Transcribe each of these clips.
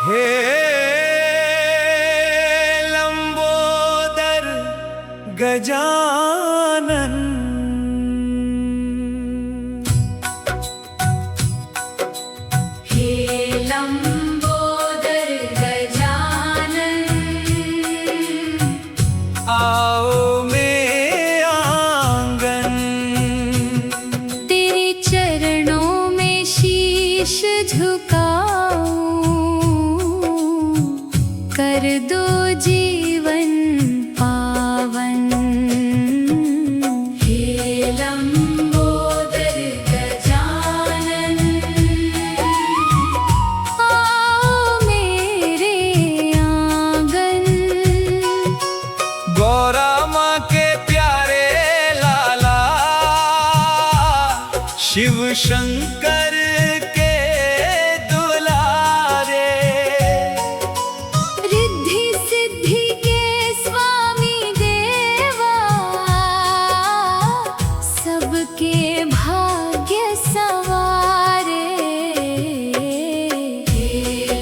हे लंबोदर गजानन, हे लंबोदर गजानन, आओ मेरे आंगन। तेरे चरणों में शीश झुकाऊं, कर दो जीवन पावन। हे लंबोदर गजानन, आओ मेरे आंगन। गौरा माँ के प्यारे लाला, शिव शंकर के दुलारे, रिद्धि सिद्धि के स्वामी देवा, सबके भाग्य सवारे। हे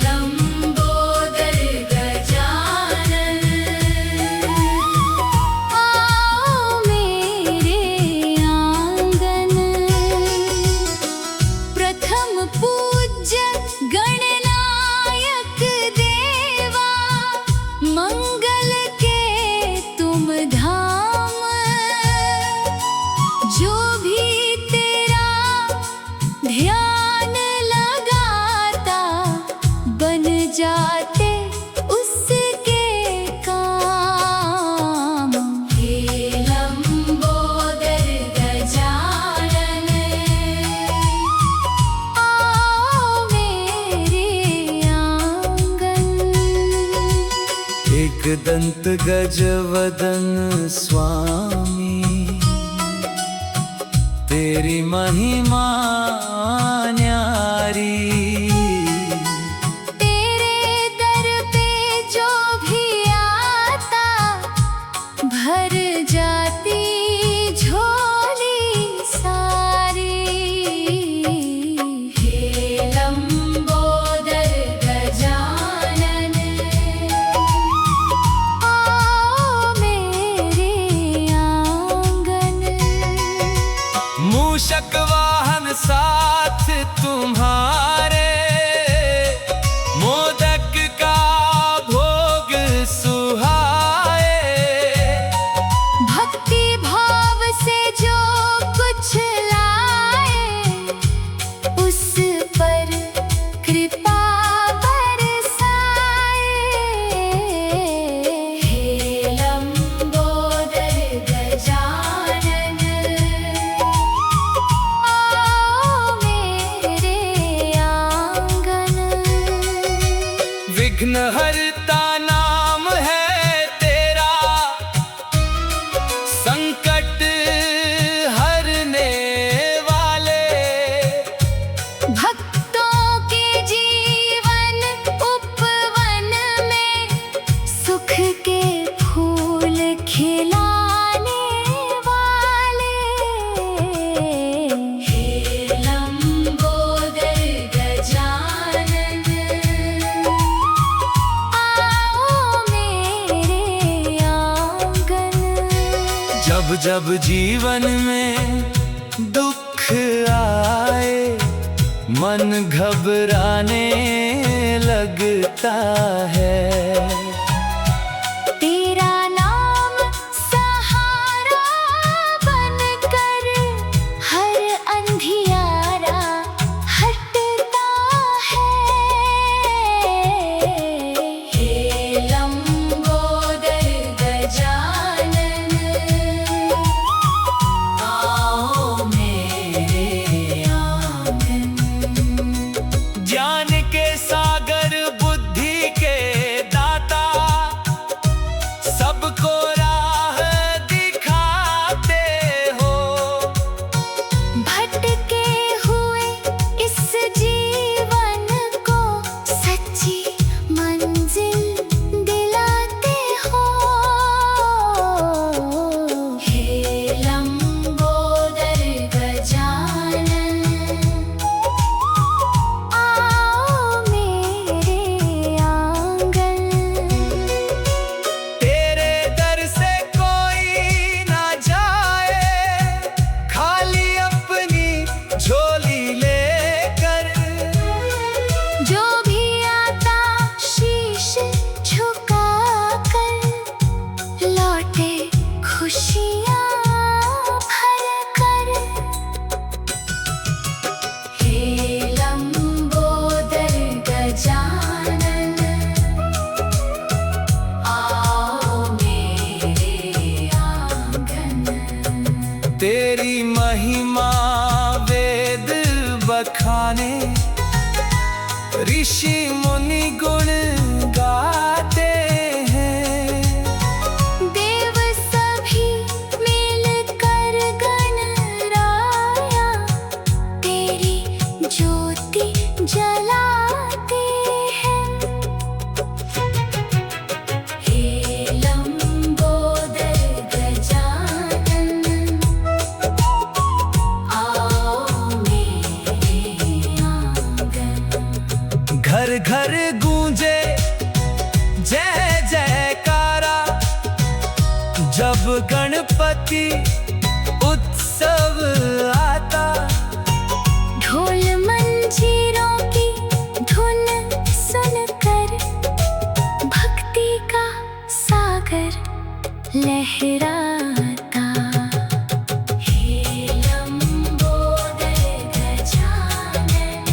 लंबोदर गजानन, आओ मेरे आंगन। प्रथम पूज्य गणनायक देवा, मंगल के तुम धाम। जो भी तेरा ध्यान लगाता, बन जाते उसके काम। हे लंबोदर गजानन, आओ मेरे आंगन। एक दंत गजवदन स्वामी, तेरी महिमा न्यारी। तेरे दर पे जो भी आता, भर जाती झोली सारी। हे लंबोदर गजानन, आओ मेरे आंगन। मूषक वाहन साथ तुम्हारे, मोदक का भोग सुहाए। भक्ति भाव से जो कुछ लाए, उस पर कृपा बरसाए। हे लंबोदर गजानन, आओ मेरे आंगन। विघ्नहर्ता नाम है तेरा, संकट हरने वाले। भक्तों के जीवन उपवन में, सुख के फूल खिलाने वाले। हे लंबोदर गजानन, आओ मेरे आंगन। जब जब जीवन में दुख आए, मन घबराने लगता है। तेरा नाम सहारा बनकर, हर अंधियारा हटता है। हे लंबोदर गजानन, आओ मेरे आंगन। ज्ञान के सागर, बुद्धि के दाता, बखाने, ऋषि मुनि गुण गाते हैं। देव सभी मिलकर गणराया तेरी ज्योति जलाते हैं। हे लंबोदर गजानन, आओ मेरे आंगन। घर घर गूंजे जय जयकारा, जब गणपति उत्सव आता। ढोल मंजीरों की धुन सुनकर भक्ति का सागर लहराता। हे लंबोदर गजानन,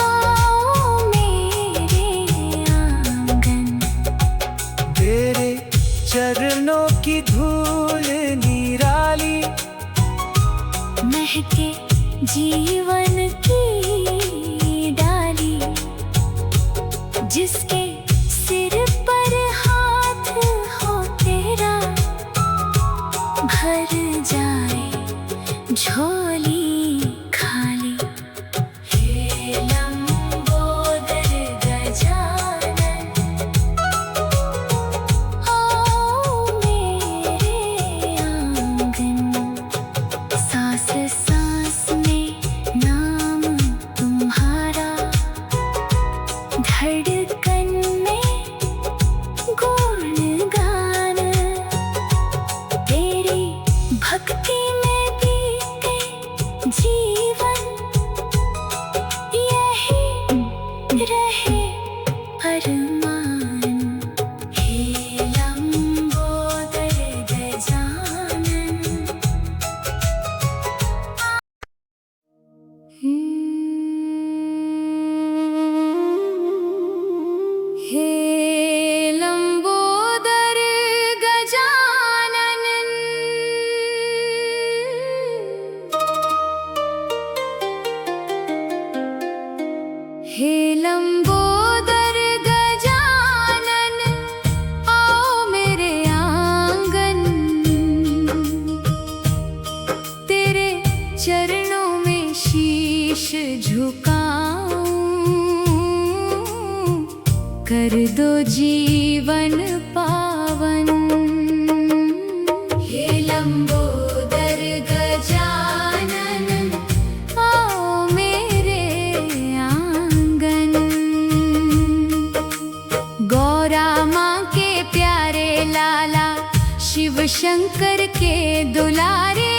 आओ मेरे आंगन। तेरे चरणों की धूल निराली, महके जीवन की डाली। जिसके सिर पर हाथ हो तेरा, भर जाए झोली खाली। हे लंबोदर गजानन, आओ मेरे आंगन। सांस सांस में नाम तुम्हारा, धड़कन में गुणगान। तेरी भक्ति में बीते जीवन, यही रहे अरमान। हे लंबोदर गजानन। हे लंबोदर गजानन, हे लंबोदर गजानन, आओ मेरे आंगन। तेरे चरणों में शीश झुकाऊं, कर दो जीवन पावन। हे लंबोदर गजानन, आओ मेरे आंगन। गौरा माँ के प्यारे लाला, शिव शंकर के दुलारे,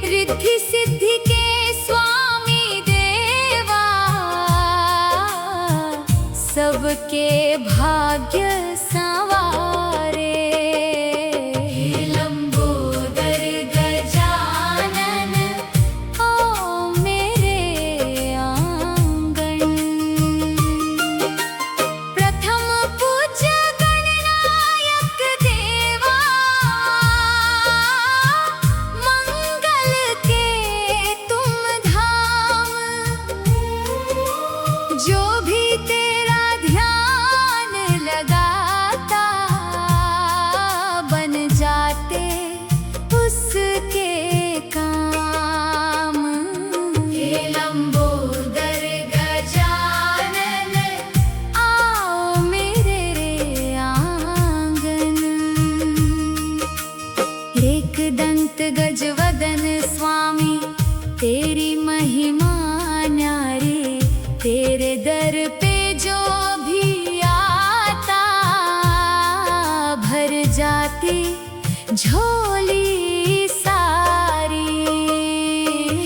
रिद्धि सिद्धि के स्वामी देवा, सबके भाग्य संवारे। हे लंबोदर गजानन, आओ मेरे आंगन। प्रथम पूज्य गणनायक देवा, मंगल के तुम धाम। जो भी तेरा ध्यान लगाता, बन जाते उसके काम। हे लंबोदर गजानन, आओ मेरे आंगन। एक दंत गजवदन स्वामी, तेरी महिमा न्यारी। तेरे दर पे जो भी आता, भर जाती झोली सारी।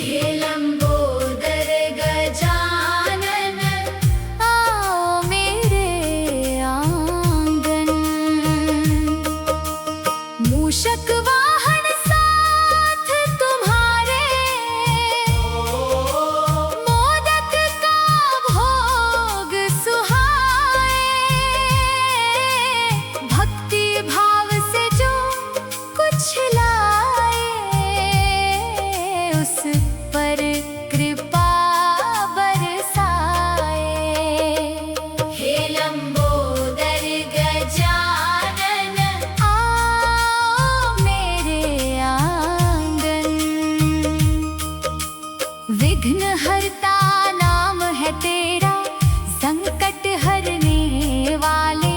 हे लंबोदर गजानन, आओ मेरे आंगन। मूषक वाहन साथ तुम्हारे, मोदक का भोग विघ्न हरता नाम है तेरा, संकट हरने वाले,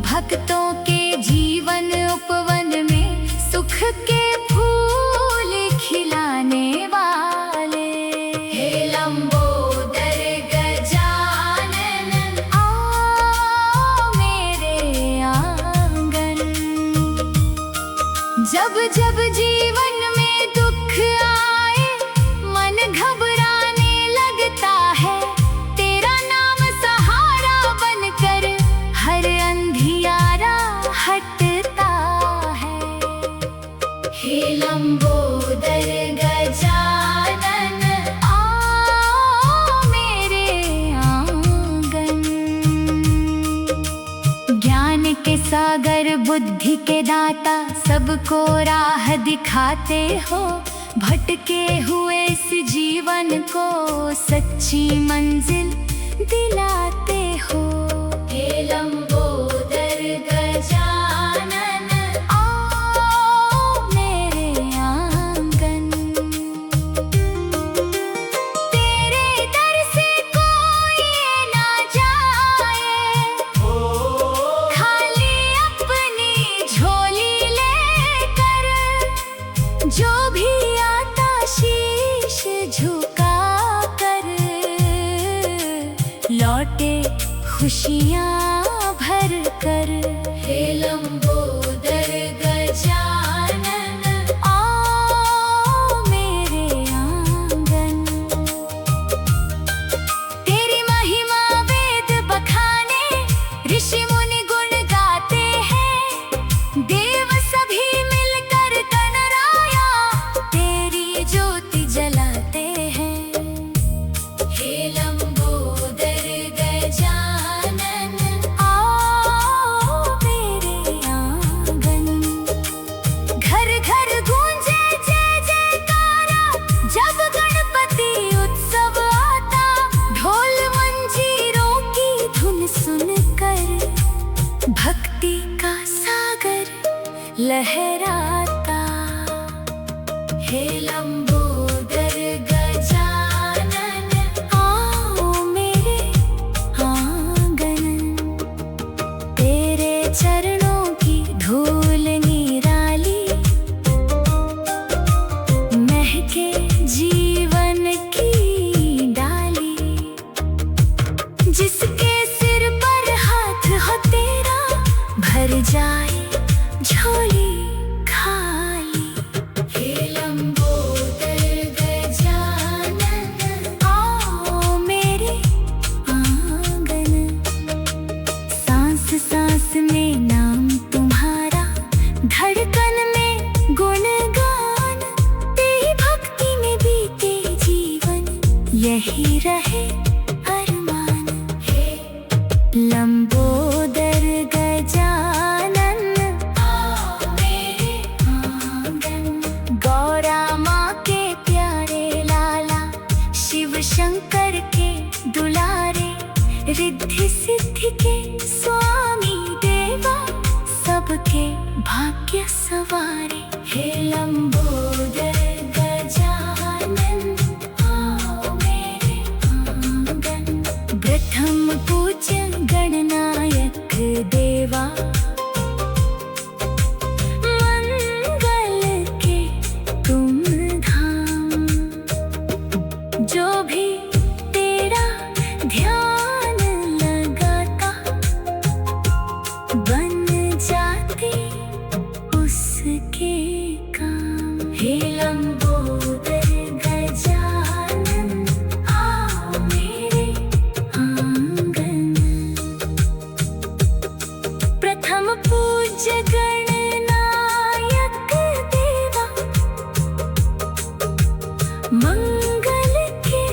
भक्तों के जीवन उपवन में सुख के फूल खिलाने वाले। हे लंबोदर गजानन आओ मेरे आंगन। जब जब जीवन में दुख आए, मन घबराने लगता है, तेरा नाम सहारा बनकर हर अंधियारा हटता है। हे लंबोदर गजानन आओ मेरे आंगन। ज्ञान के सागर बुद्धि के दाता, सबको राह दिखाते हो, भटके हुए इस जीवन को सच्ची मंजिल दिलाते हो। हे लंबोदर गजानन आओ मेरे आंगन। तेरे दर से कोई ना जाए, खाली अपनी झोली लेकर, जो भी आता शीश झुका कर, लौटे खुशियाँ भर कर। हे लंबोदर गजानन आओ मेरे आंगन। तेरी महिमा वेद बखाने, ऋषि मुनि गुण गाते हैं, देव सभी मिलकर गणराया तेरी ज्योति जलाते हैं। हे लंबोदर गजानन आओ मेरे आंगन। घर घर गूंजे जय जयकारा, जब गणपति उत्सव आता, ढोल मंजीरों की धुन सुनकर भक्ति का सागर लहराता। हे लंबोदर गजानन आओ मेरे आंगन। तेरे चरणों की धूल निराली, महके जीवन की डाली, जिसके सिर पर हाथ हो तेरा, भर जाए झोली खाली। हे लंबोदर गजानन आओ मेरे आंगन। सांस सांस में नाम तुम्हारा, धड़कन में गुणगान, तेरी भक्ति में बीते जीवन, यही रहे अरमान। हे लंबोदर गजानन आओ मेरे आंगन। गौरा माँ के प्यारे लाला, शिव शंकर के दुलारे, रिद्धि सिद्धि के स्वामी देवा, सबके भाग्य सवारे। हे लंबोदर गजानन आओ मेरे आंगन। प्रथम पूज्य गणनायक देवा, मंगल के तुम धाम, जो भी तेरा ध्यान लगाता, बन जाते उसके काम। हे लंबोदर गजानन आओ मेरे आंगन। प्रथम पूज्य गणनायक देवा, मंगल के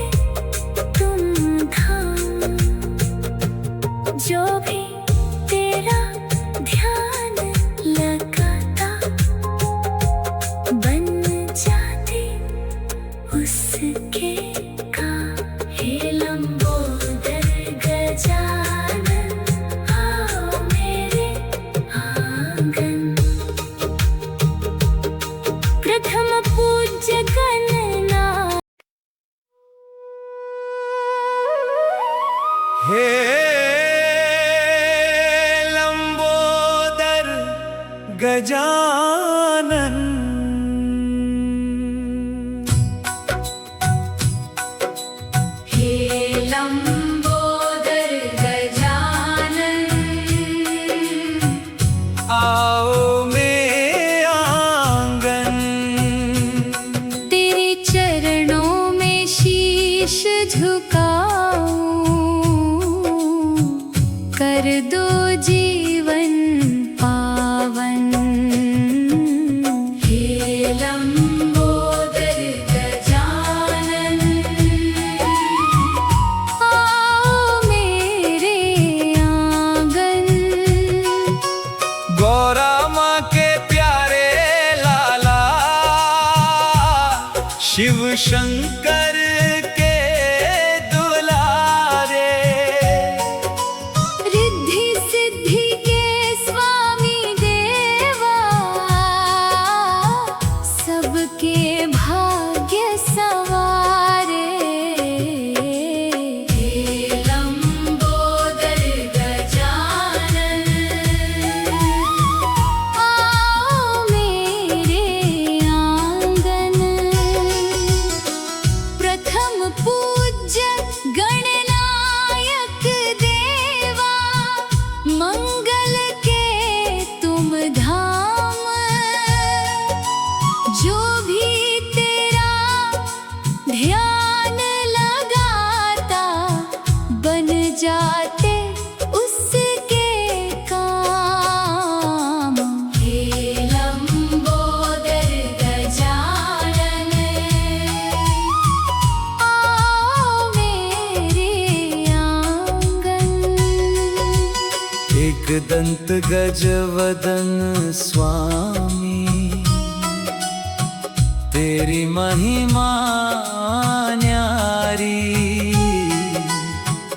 हे लंबोदर गजानन। हे लंबोदर गजानन, आओ मेरे आंगन, तेरे चरणों में शीश झुकाऊं, कर दो जीवन पावन। हे लंबोदर गजानन, आओ मेरे आंगन। गौरा माँ के प्यारे लाला, शिव शंकर के दुलारे, रिद्धि सिद्धि के स्वामी देवा, सबके भाग्य सवारे। हे लंबोदर गजानन, आओ मेरे आंगन। प्रथम पूज्य गणनायक देवा, मंगल के तुम धाम, जो भी तेरा ध्यान लगाता, बन जाते उसके काम। हे लंबोदर गजानन, आओ मेरे आंगन। एक दंत गजवदन स्वामी, तेरी महिमा न्यारी,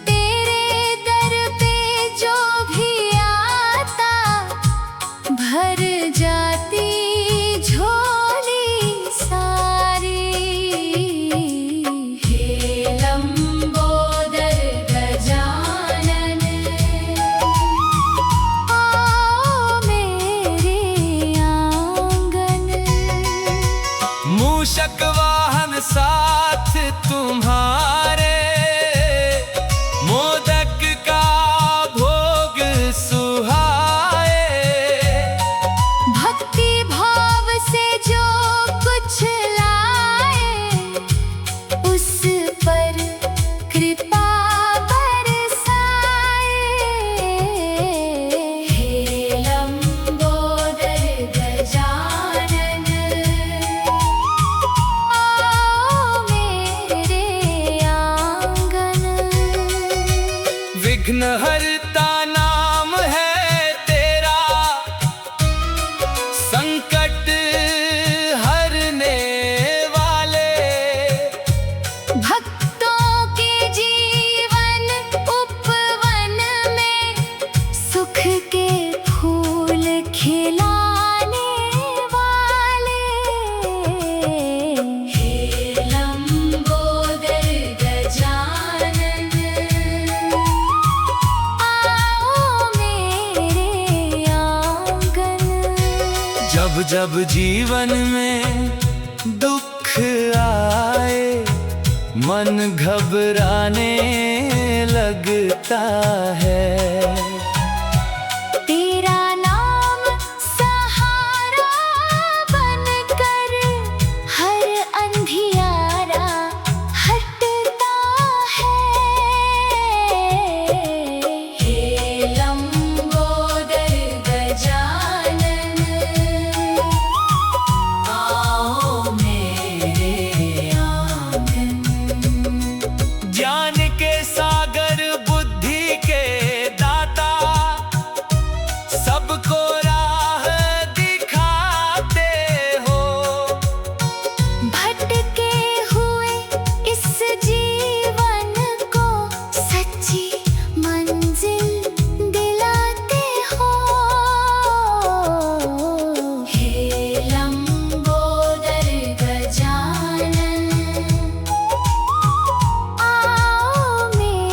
तेरे दर पे जो भी आता, भर जाती झोली सारी। हे लंबोदर गजानन, आओ मेरे आंगन। मूषक वाहन साथ तुम्हारे, मोदक का भोग सुहाए, भक्ति भाव से जो कुछ लाए, उस पर कृपा बरसाए। हे लंबोदर गजानन, आओ मेरे आंगन। विघ्नहर्ता नाम है तेरा, संकट हरने वाले, भक्तों के जीवन उपवन में, सुख के फूल खिलाने वाले। हे लंबोदर गजानन, आओ मेरे आंगन। जब जब जीवन में दुख आए, मन घबराने लगता है, तेरा नाम सहारा बनकर, हर अंधियारा हटता है। हे लंबोदर गजानन, आओ मेरे आंगन। ज्ञान के सागर बुद्धि के दाता, सबको राह दिखाते हो, भटके हुए इस जीवन को सच्ची मंजिल दिलाते हो। हे लंबोदर गजानन, आओ मेरे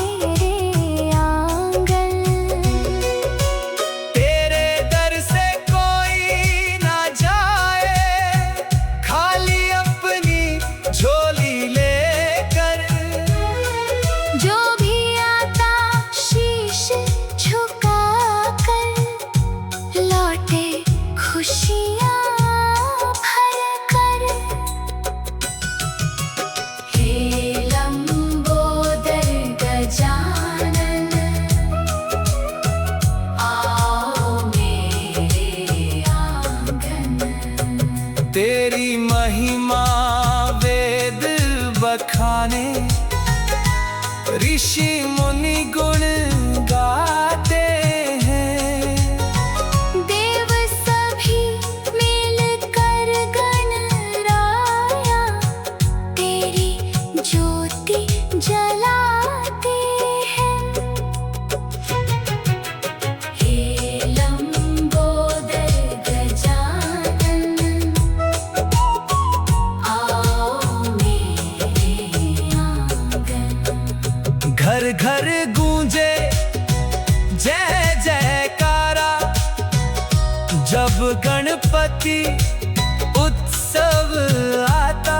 ऋषि मुनि गुण गाते हैं। देव सभी मिलकर गणराया तेरी ज्योति जलाते हैं। हे लंबोदर गजानन आओ मेरे आंगन। घर घर गूंजे जय जयकारा, जब गणपति उत्सव आता।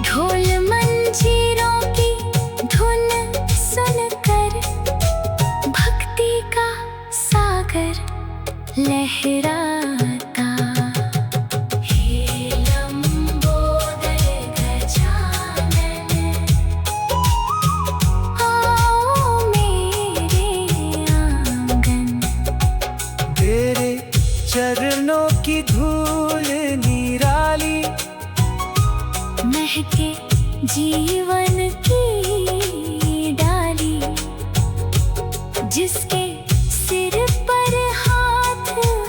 ढोल मंजीरों की धुन सुनकर भक्ति का सागर लहराता। हे लंबोदर गजानन आओ मेरे आंगन। तेरे चरणों की धूल निराली, महके जीवन की डाली। जिसके सिर पर हाथ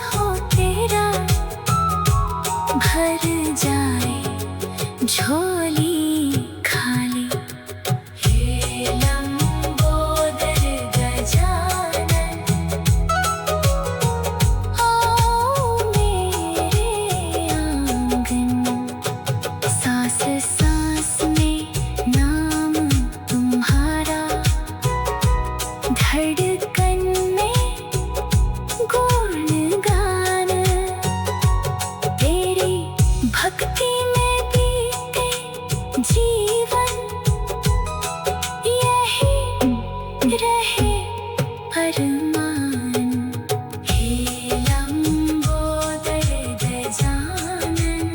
हो तेरा, भर जाए झोली खाली। हे लंबोदर गजानन आओ मेरे आंगन। सांस सांस में नाम तुम्हारा, धड़कन में गुणगान। तेरी भक्ति में बीते जीवन, यही रहे अरमान। हे लंबोदर गजानन।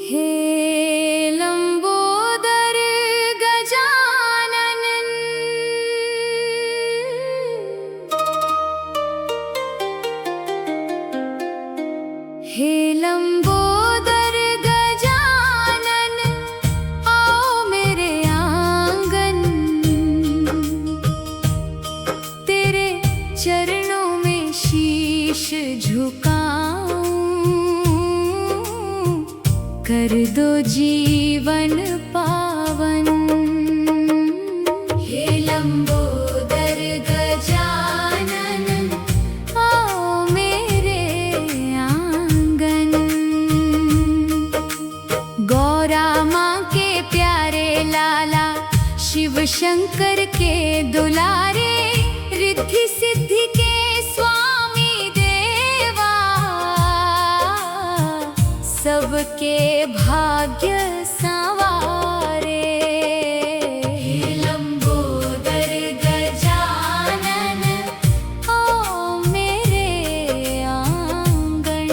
हे लंबोदर गजानन हे लंबोदर गजानन आओ मेरे आंगन। तेरे चरणों में शीश झुकाऊं, कर दो जीवन पावन। हे लंबोदर गजानन आओ मेरे आंगन। गौरा माँ के प्यारे लाला, शिव शंकर के दुलारे, रिद्धि सिद्धि के स्वामी देवा, सबके भाग्य संवारे। हे लंबोदर गजानन आओ मेरे आंगन।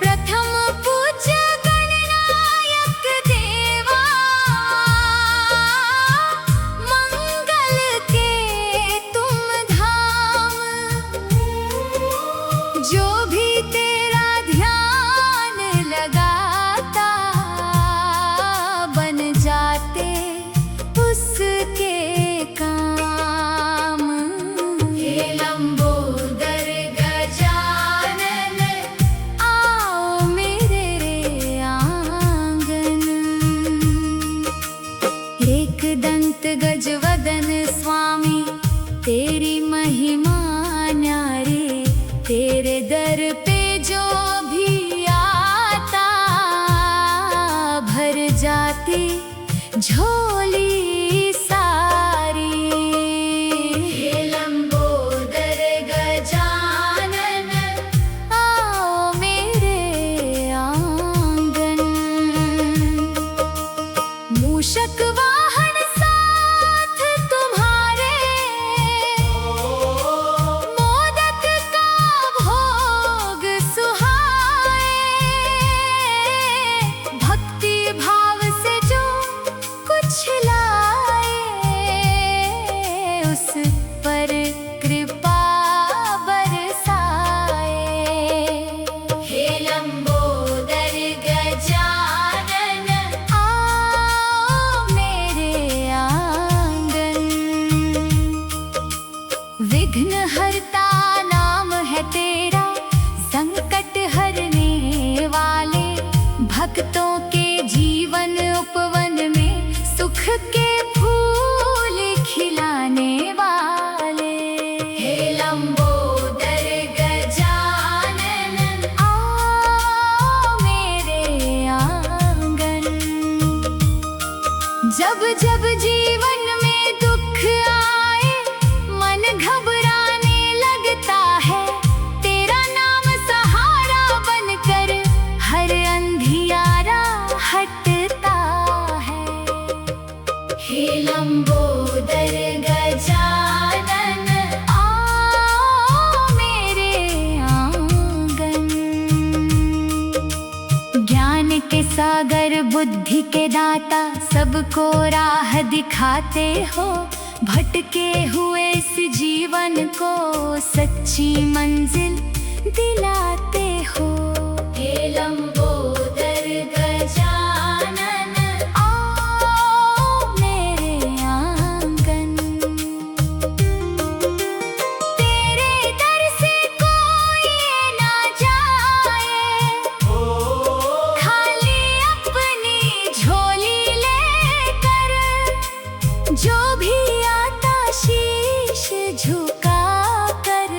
प्रथम पूज्य गणनायक देवा, मंगल के तुम धाम। जो भी तेरा ध्यान लगाता, लंबोदर गजानन आओ मेरे आंगन। जब जब जीवन में दुख आए मन घबराने लगता है, तेरा नाम सहारा बनकर हर अंधियारा हटता है। हे लंबोदर गजानन आओ मेरे आंगन। ज्ञान के सागर बुद्धि के दाता सबको राह दिखाते हो, भटके हुए इस जीवन को सच्ची मंजिल दिलाते हो। हे लंबोदर गजानन आओ मेरे आंगन। तेरे दर से कोई ना जाए, खाली अपनी झोली लेकर। जो भी आता शीश झुका कर,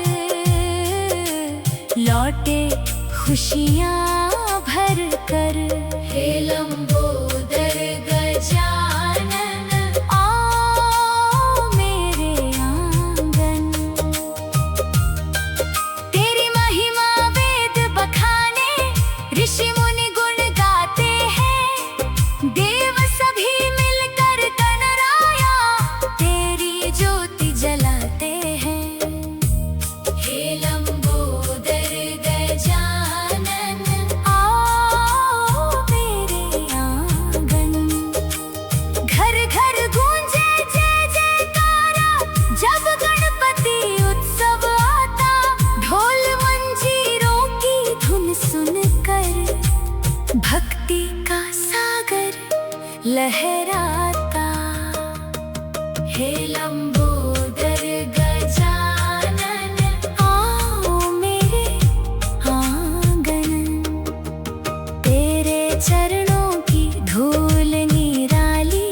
लौटे खुशियाँ भर कर। हे लंबोदर गजानन आओ मेरे आंगन। तेरी महिमा वेद बखाने ऋषि मुनि गुण गाते हैं, देव सभी मिलकर कनराया तेरी ज्योति जलाते हैं। हे लंबोदर गजानन आओ मेरे आंगन। घर घर गूंजे जय जयकारा, जब गणपति उत्सव आता। ढोल मंजीरों की धुन सुनकर भक्ति का सागर लहराता। हे लंबोदर गजानन आओ मेरे आंगन। तेरे चरणों की धूल निराली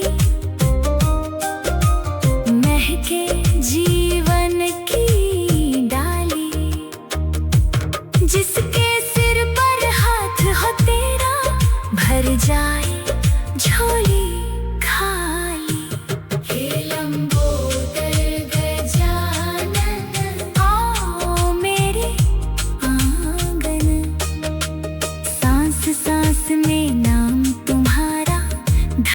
महके जीवन की डाली। जिस